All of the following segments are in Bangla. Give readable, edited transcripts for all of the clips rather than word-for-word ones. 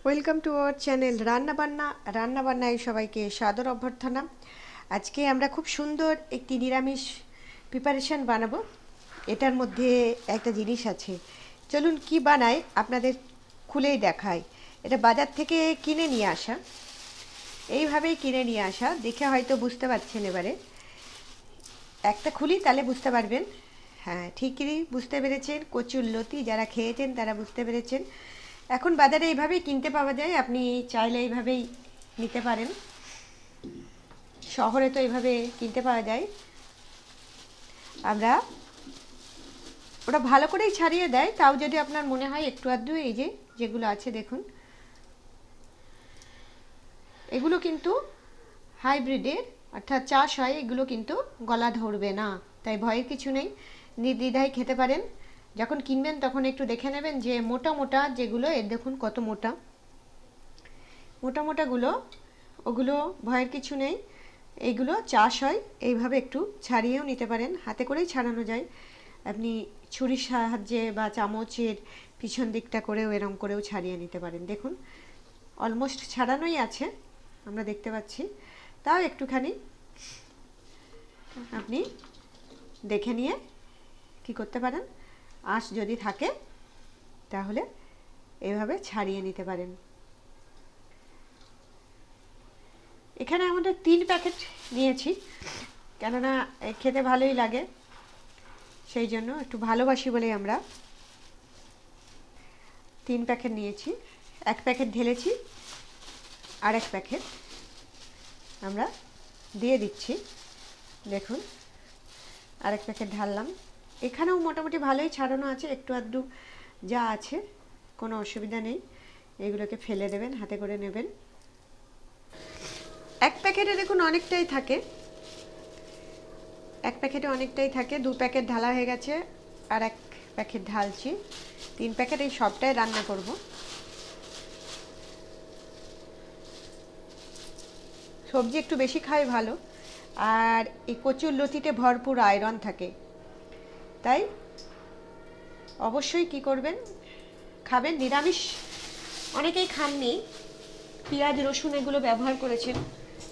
ওয়েলকাম টু আওয়ার চ্যানেল রান্না বান্নায় সবাইকে সাদর অভ্যর্থনা। আজকে আমরা খুব সুন্দর একটি নিরামিষ প্রিপারেশন বানাবো। এটার মধ্যে একটা জিনিস আছে, চলুন কি বানাই আপনাদের খুলেই দেখাই। এটা বাজার থেকে কিনে নিয়ে আসা, এইভাবেই কিনে নিয়ে আসা, দেখে হয়তো বুঝতে পারছেন। এবারে একটা খুলি তাহলে বুঝতে পারবেন। হ্যাঁ, ঠিকই বুঝতে পেরেছেন, কচুর লতি। যারা খেয়েছেন তারা বুঝতে পেরেছেন। এখন বাজারে এইভাবেই কিনতে পাওয়া যায়, আপনি চাইলে এইভাবেই নিতে পারেন। শহরে তো এইভাবে কিনতে পাওয়া যায়। আমরা ওটা ভালো করেই ছাড়িয়ে দেয়, তাও যদি আপনার মনে হয় একটু আধটু, এই যে যেগুলো আছে দেখুন, এগুলো কিন্তু হাইব্রিডের, অর্থাৎ চাষ হয়, এগুলো কিন্তু গলা ধরবে না, তাই ভয়ের কিছু নেই, নির্দ্বিধায় খেতে পারেন। যখন কিনবেন তখন একটু দেখে নেবেন যে মোটা মোটা যেগুলো, এর দেখুন কত মোটা মোটা মোটাগুলো, ওগুলো ভয়ের কিছু নেই। এইগুলো চাষ হয়, এইভাবে একটু ছাড়িয়েও নিতে পারেন, হাতে করেই ছাড়ানো যায়। আপনি ছুরির সাহায্যে বা চামচের পিছন দিকটা করেও এরম করেও ছাড়িয়ে নিতে পারেন। দেখুন অলমোস্ট ছাড়ানোই আছে, আমরা দেখতে পাচ্ছি। তাও একটুখানি আপনি দেখে নিয়ে কি করতে পারেন, আঁশ যদি থাকে তাহলে এভাবে ছাড়িয়ে নিতে পারেন। এখানে আমাদের 3 প্যাকেট নিয়েছি, কেননা খেতে ভালোই লাগে, সেই জন্য একটু ভালোবাসি বলে আমরা 3 প্যাকেট নিয়েছি। 1 প্যাকেট ঢেলেছি, আর 1 প্যাকেট আমরা দিয়ে দিচ্ছি। দেখুন আর 1 প্যাকেট ঢাললাম। এখানেও মোটামুটি ভালোই ছাড়ানো আছে, একটু আধটু যা আছে কোনো অসুবিধা নেই। এগুলোকে ফেলে দেবেন, হাতে করে নেবেন। 1 প্যাকেটে দেখুন অনেকটাই থাকে, 1 প্যাকেটে অনেকটাই থাকে। 2 প্যাকেট ঢালা হয়ে গেছে, আর 1 প্যাকেট ঢালছি। 3 প্যাকেট এই সবটাই রান্না করব। সবজি একটু বেশি খাই ভালো, আর এই কচুর লতিতে ভরপুর আয়রন থাকে, তাই অবশ্যই কি করবেন, খাবেন। নিরামিষ অনেকেই খাননি, পেঁয়াজ রসুন এগুলো ব্যবহার করেছেন,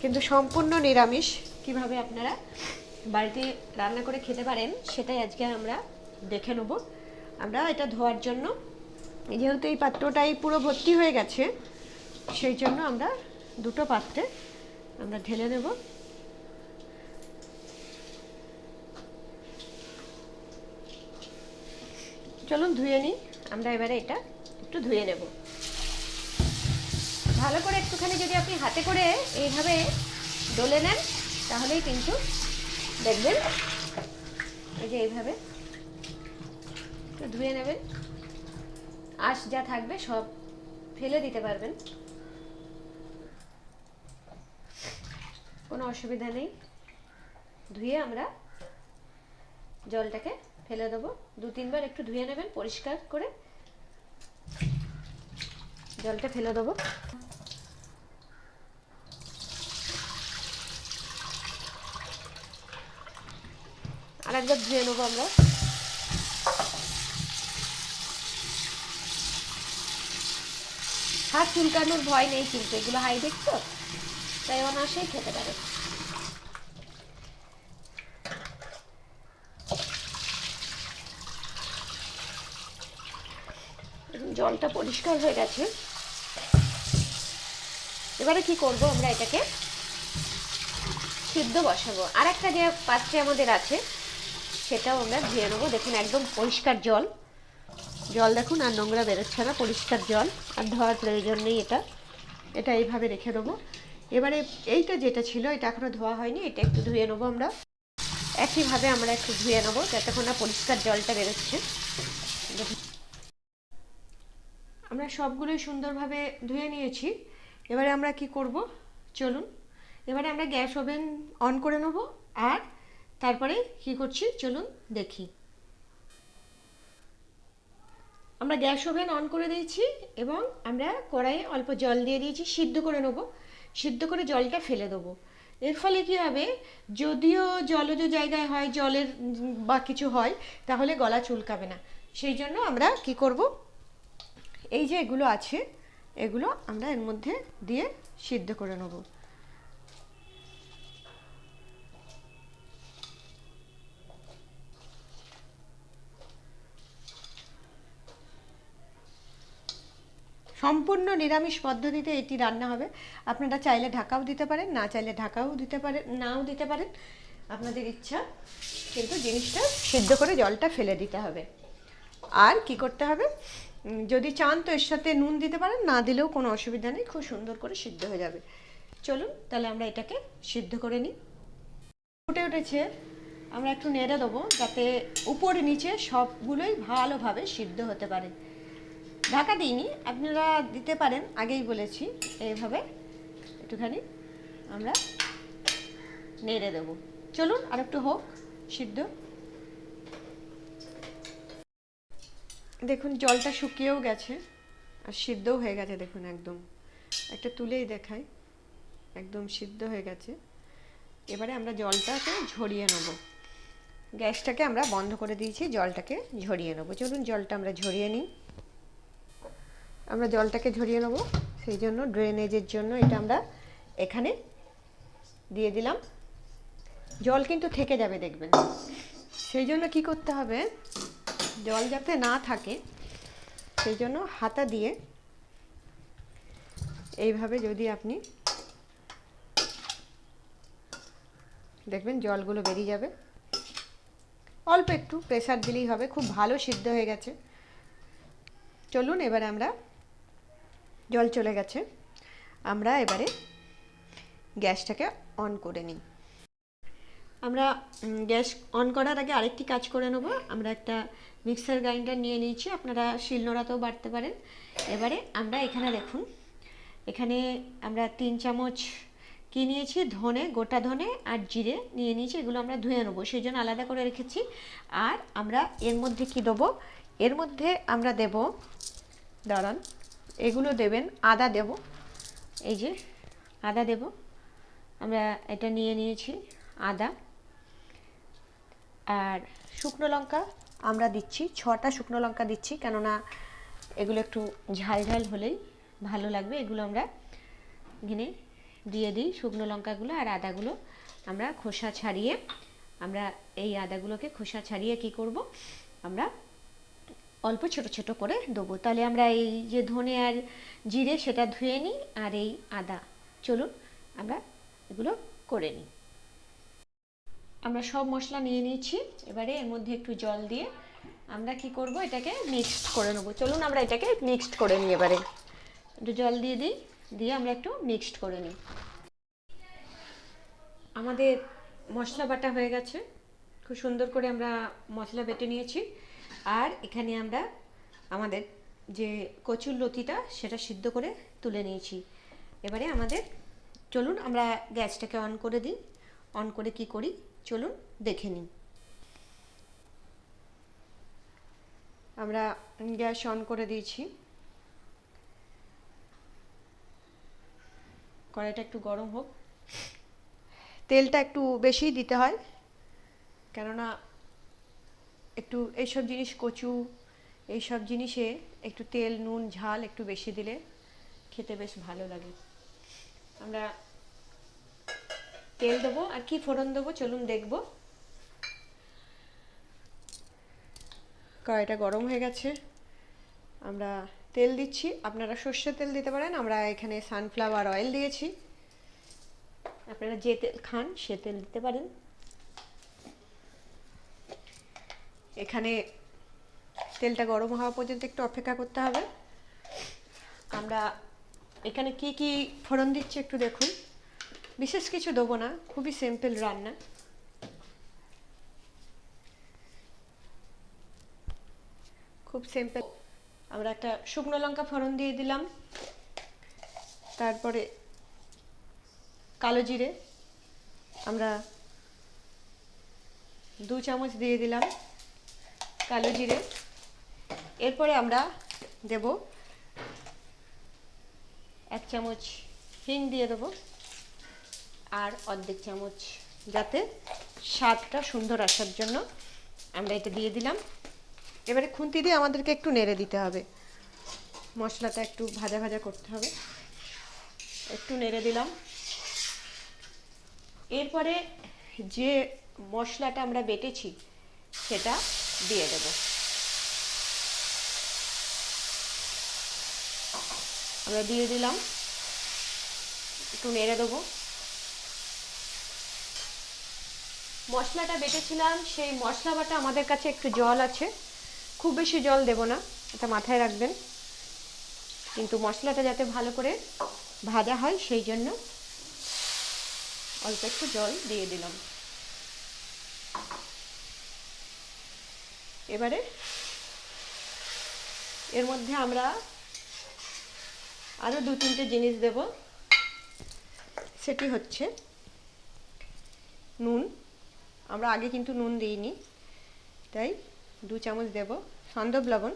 কিন্তু সম্পূর্ণ নিরামিষ কিভাবে আপনারা বাড়িতে রান্না করে খেতে পারেন সেটাই আজকে আমরা দেখে নেব। আমরা এটা ধোয়ার জন্য, যেহেতু এই পাত্রটাই পুরো ভর্তি হয়ে গেছে, সেই জন্য আমরা 2টো পাত্রে আমরা ঢেলে নেব। চলুন ধুয়ে নিই। আমরা এবারে এটা একটু ধুয়ে নেব ভালো করে। একটুখানি যদি আপনি হাতে করে এইভাবে ডলে নেন তাহলেই কিন্তু দেখবেন, এই যে এইভাবে ধুয়ে নেবেন, আঁশ যা থাকবে সব ফেলে দিতে পারবেন, কোনো অসুবিধা নেই। ধুয়ে আমরা জলটাকে ফেলে দেবো। 2-3 বার একটু ধুয়ে নেবেন পরিষ্কার করে, জলটা ফেলে দেবো। আর একবার ধুয়ে নেবো আমরা। হাত চুলকানোর ভয় নেই কিন্তু, এগুলো হাইব্রিড তো, তাই অনায়াসেই খেতে পারে। জলটা পরিষ্কার হয়ে গেছে। এবারে কি করব, আমরা এটাকে সিদ্ধ বসাবো। আর একটা যে পাত্রে আমাদের আছে সেটাও আমরা ধুয়ে নেবো। দেখুন একদম পরিষ্কার জল, জল দেখুন আর নোংরা বেরোচ্ছে না, পরিষ্কার জল, আর ধোয়ার প্রয়োজন নেই। এটা এটা এইভাবে রেখে দেবো। এবারে এইটা যেটা ছিল এটা এখনো ধোয়া হয়নি, এটা একটু ধুয়ে নেবো আমরা। একইভাবে আমরা একটু ধুয়ে নেবো যতক্ষণ না পরিষ্কার জলটা বেরোচ্ছে। আমরা সবগুলোই সুন্দরভাবে ধুয়ে নিয়েছি। এবারে আমরা কি করব, চলুন এবারে আমরা গ্যাস ওভেন অন করে নেব, আর তারপরে কি করছি চলুন দেখি। আমরা গ্যাস ওভেন অন করে দিয়েছি এবং আমরা কড়াইয়ে অল্প জল দিয়ে দিয়েছি, সিদ্ধ করে নেব। সিদ্ধ করে জলটা ফেলে দেবো। এর ফলে কি হবে, যদিও জলজ জায়গায় হয়, জলের বা কিছু হয়, তাহলে গলা চুলকাবে না। সেই জন্য আমরা কি করব, এই যে এগুলো আছে এগুলো আমরা এর মধ্যে দিয়ে সিদ্ধ করে নেব। সম্পূর্ণ নিরামিষ পদ্ধতিতে এটি রান্না হবে। আপনারা চাইলে ঢাকাও দিতে পারেন, না চাইলে ঢাকাও দিতে পারেন, নাও দিতে পারেন, আপনাদের ইচ্ছা। কিন্তু জিনিসটা সিদ্ধ করে জলটা ফেলে দিতে হবে। আর কি করতে হবে, যদি চান তো এর সাথে নুন দিতে পারেন, না দিলেও কোনো অসুবিধা নেই, খুব সুন্দর করে সিদ্ধ হয়ে যাবে। চলুন তাহলে আমরা এটাকে সিদ্ধ করে নিই। ফুটে উঠেছে, আমরা একটু নেড়ে দেবো যাতে উপরে নিচে সবগুলোই ভালোভাবে সিদ্ধ হতে পারে। ঢাকা দিইনি, আপনারা দিতে পারেন, আগেই বলেছি। এইভাবে একটুখানি আমরা নেড়ে দেবো। চলুন আর একটু হোক সিদ্ধ। দেখুন জলটা শুকিয়েও গেছে আর সিদ্ধও হয়ে গেছে। দেখুন একদম, একটা তুলেই দেখাই, একদম সিদ্ধ হয়ে গেছে। এবারে আমরা জলটাকে ঝরিয়ে নেব। গ্যাসটাকে আমরা বন্ধ করে দিয়েছি, জলটাকে ঝরিয়ে নেব। চলুন জলটা আমরা ঝরিয়ে নিই। আমরা জলটাকে ঝরিয়ে নেব, সেই জন্য ড্রেনেজের জন্য এটা আমরা এখানে দিয়ে দিলাম। জল কিন্তু থেকে যাবে দেখবেন, সেই জন্য কি করতে হবে, জল যাতে না থাকে সেই জন্য হাতা দিয়ে এইভাবে যদি আপনি দেখবেন জলগুলো বেরিয়ে যাবে। অল্প একটু প্রেসার দিলেই হবে, খুব ভালো সিদ্ধ হয়ে গেছে। চলুন এবারে আমরা, জল চলে গেছে, আমরা এবারে গ্যাসটাকে অন করে নিই। আমরা গ্যাস অন করার আগে আরেকটি কাজ করে নেব। আমরা একটা মিক্সার গ্রাইন্ডার নিয়ে নিয়েছি, আপনারা শিলনোড়াতেও বাটতে পারেন। এবারে আমরা এখানে দেখুন, এখানে আমরা 3 চামচ কি নিয়েছি, ধনে, গোটা ধনে আর জিরে নিয়ে নিয়েছি। এগুলো আমরা ধুয়ে নেবো, সেই জন্য আলাদা করে রেখেছি। আর আমরা এর মধ্যে কি দেবো, এর মধ্যে আমরা দেব, দাঁড়ান, এগুলো দেবেন, আদা দেব, এই যে আদা দেব, আমরা এটা নিয়ে নিয়েছি আদা। আর শুকনো লঙ্কা আমরা দিচ্ছি 6টা শুকনো লঙ্কা দিচ্ছি, কেননা এগুলো একটু ঝাল ঝাল হলেই ভালো লাগবে। এগুলো আমরা এখানে দিয়ে দিই, শুকনো লঙ্কাগুলো। আর আদাগুলো আমরা খোসা ছাড়িয়ে, আমরা এই আদাগুলোকে খোসা ছাড়িয়ে কি করব, আমরা অল্প ছোট ছোট করে দেবো। তাহলে আমরা এই যে ধনে আর জিরে সেটা ধুয়ে নিই, আর এই আদা, চলুন আমরা এগুলো করে নিই। আমরা সব মশলা নিয়ে নিয়েছি, এবারে এর মধ্যে একটু জল দিয়ে আমরা কি করব, এটাকে মিক্সড করে নেব। চলুন আমরা এটাকে মিক্সড করে নিই। এবারে একটু জল দিয়ে দিই, দিয়ে আমরা একটু মিক্সড করে নিই। আমাদের মশলা বাটা হয়ে গেছে, খুব সুন্দর করে আমরা মশলা বেটে নিয়েছি। আর এখানে আমরা আমাদের যে কচুর লতিটা সেটা সিদ্ধ করে তুলে নিয়েছি। এবারে আমাদের, চলুন আমরা গ্যাসটাকে অন করে দিই। অন করে কি করি চলুন দেখে নিই। আমরা গ্যাস অন করে দিয়েছি, কড়াইটা একটু গরম হোক। তেলটা একটু বেশিই দিতে হয়, কেননা একটু এইসব জিনিস, কচু এইসব জিনিসে একটু তেল, নুন, ঝাল একটু বেশি দিলে খেতে বেশ ভালো লাগে। আমরা তেল দেবো আর কি ফোড়ন দেবো চলুন দেখব। কড়াইটা গরম হয়ে গেছে, আমরা তেল দিচ্ছি। আপনারা সর্ষের তেল দিতে পারেন, আমরা এখানে সানফ্লাওয়ার অয়েল দিয়েছি। আপনারা যে তেল খান সে তেল দিতে পারেন। এখানে তেলটা গরম হওয়া পর্যন্ত একটু অপেক্ষা করতে হবে। আমরা এখানে কি কি ফোড়ন দিচ্ছি একটু দেখুন, বিশেষ কিছু দেবো না, খুবই সিম্পল রান্না। খুব সিম্পল। আমরা একটা শুকনো লঙ্কা ফোড়ন দিয়ে দিলাম, তারপরে কালো জিরে আমরা 2 চামচ দিয়ে দিলাম কালো জিরে। এরপরে আমরা দেব 1 চামচ হিং দিয়ে দেবো, আর অর্ধেক চামচ, যাতে স্বাদটা সুন্দর আসার জন্য আমরা এটা দিয়ে দিলাম। এবারে খুন্তি দিয়ে আমাদেরকে একটু নেড়ে দিতে হবে, মশলাটা একটু ভাজা ভাজা করতে হবে। একটু নেড়ে দিলাম। এরপরে যে মশলাটা আমরা বেটেছি সেটা দিয়ে দেব। আমরা দিয়ে দিলাম, একটু নেড়ে দেবো। মশলাটা বেটেছিলাম, সেই মশলা বাটা আমাদের কাছে একটু জল আছে, খুব বেশি জল দেব না, এটা মাথায় রাখবেন। কিন্তু মশলাটা যাতে ভালো করে ভাজা হয় সেই জন্য অল্প একটু জল দিয়ে দিলাম। এবারে এর মধ্যে আমরা আরও 2-3টে জিনিস দেব। সেটি হচ্ছে নুন। আমরা আগে কিন্তু নুন দিইনি, তাই 2 চামচ দেব। সন্দব লবণ,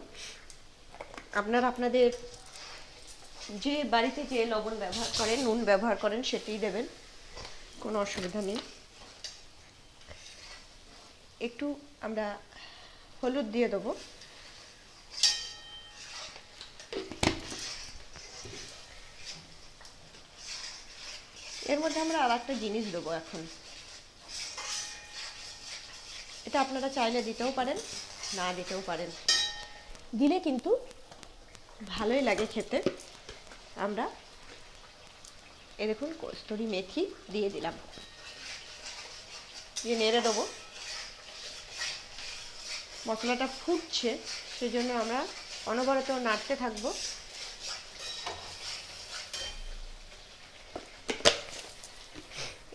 আপনারা আপনাদের যে বাড়িতে যে লবণ ব্যবহার করেন, নুন ব্যবহার করেন, সেটাই দেবেন, কোনো অসুবিধা নেই। একটু আমরা হলুদ দিয়ে দেবো। এর মধ্যে আমরা আর একটা জিনিস দেবো এখন, এটা আপনারা চাইলে দিতেও পারেন, না দিতেও পারেন, দিলে কিন্তু ভালোই লাগে খেতে। আমরা এরকম কস্তুরি মেথি দিয়ে দিলাম, দিয়ে নেড়ে দেবো। মশলাটা ফুটছে, সেজন্য আমরা অনবরত নাড়তে থাকবো।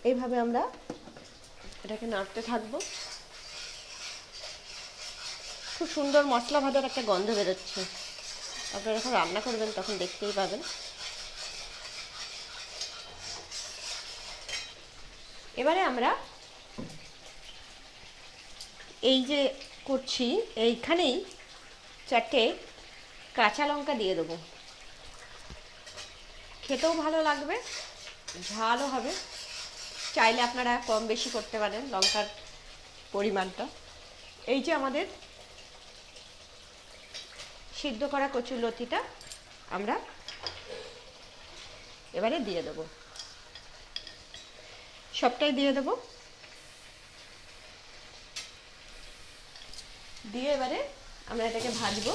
এইভাবে আমরা এটাকে নাড়তে থাকবো। খুব সুন্দর মশলা ভাজার একটা গন্ধ বেরোচ্ছে, আপনারা যখন রান্না করবেন তখন দেখতেই পাবেন। এবারে আমরা এই যে করছি, এইখানেই 4টে কাঁচা লঙ্কা দিয়ে দেবো। খেতেও ভালো লাগবে, ঝালও হবে। চাইলে আপনারা কম বেশি করতে পারেন লঙ্কার পরিমাণটা। এই যে আমাদের সিদ্ধ করা কচুর লতিটা আমরা এবারে দিয়ে দেবো, সবটাই দিয়ে দেবো। দিয়ে এবারে আমরা এটাকে ভাজবো।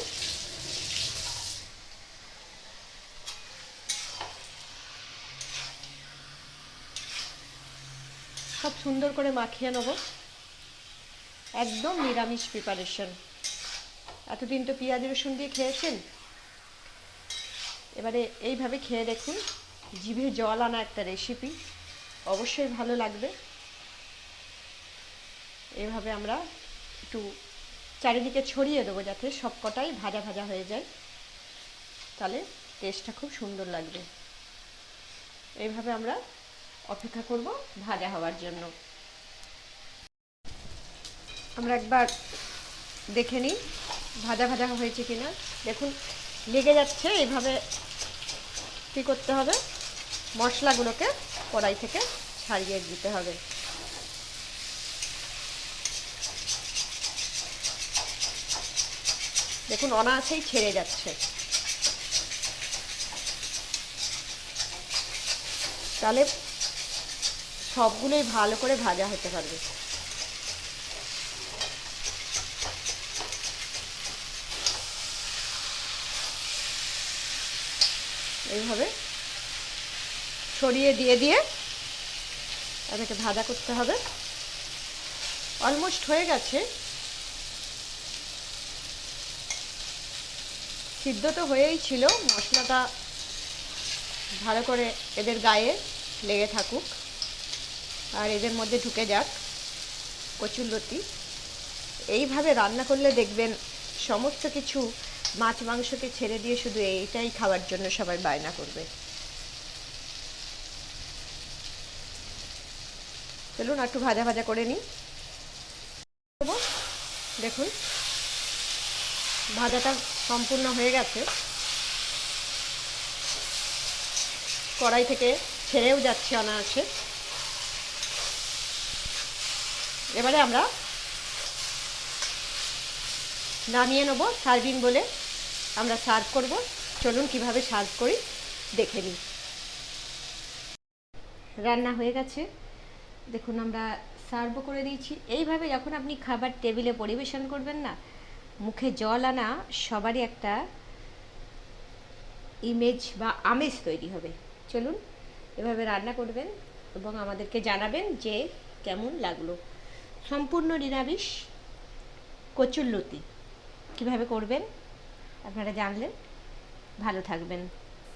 সব সুন্দর করে মাখিয়ে নেব। একদম নিরামিষ প্রিপারেশন। এতদিন তো পেঁয়াজ রসুন দিয়ে খেয়েছেন, এবারে এইভাবে খেয়ে দেখুন। জিভে জল আনা একটা রেসিপি, অবশ্যই ভালো লাগবে। এইভাবে আমরা একটু চারিদিকে ছড়িয়ে দেবো যাতে সব কটাই ভাজা ভাজা হয়ে যায়, তাহলে টেস্টটা খুব সুন্দর লাগবে। এইভাবে আমরা অপেক্ষা করব ভাজা হওয়ার জন্য। আমরা একবার দেখে নিই ভাজা ভাজা হয়েছে কিনা। দেখুন লেগে যাচ্ছে, এইভাবে কী করতে হবে, মশলাগুলোকে কড়াই থেকে ছাড়িয়ে দিতে হবে। দেখুন অনায়াসেই ছেড়ে যাচ্ছে, তাহলে সবগুলোই ভালো করে ভাজা হতে পারবে। এইভাবে ছড়িয়ে দিয়ে দিয়ে এটাকে ভাজা করতে হবে। অলমোস্ট হয়ে গেছে, সিদ্ধ তো হয়েই ছিল। মশলাটা ভালো করে এদের গায়ে লেগে থাকুক আর এদের মধ্যে ঢুকে যাক কচুর লতি। এইভাবে রান্না করলে দেখবেন সমস্ত কিছু মাছ মাংসকে ছেড়ে দিয়ে শুধু এইটাই খাওয়ার জন্য সবাই বায়না করবে। চলুন একটু ভাজা ভাজা করে নিই। দেখুন ভাজাটা সম্পূর্ণ হয়ে গেছে, কড়াই থেকে ছেড়েও যাচ্ছে অনায়াসে। এবারে আমরা নামিয়ে নেব, সার্ভিং বলে আমরা সার্ভ করব। চলুন কিভাবে সার্ভ করি দেখে নিই। রান্না হয়ে গেছে, দেখুন আমরা সার্ভ করে দিয়েছি। এইভাবে যখন আপনি খাবার টেবিলে পরিবেশন করবেন না, মুখে জল আনা সবারই একটা ইমেজ বা আমেজ তৈরি হবে। চলুন এভাবে রান্না করবেন এবং আমাদেরকে জানাবেন যে কেমন লাগলো। সম্পূর্ণ নিরামিষ কচুর লতি কীভাবে করবেন আপনারা জানলেন। ভালো থাকবেন।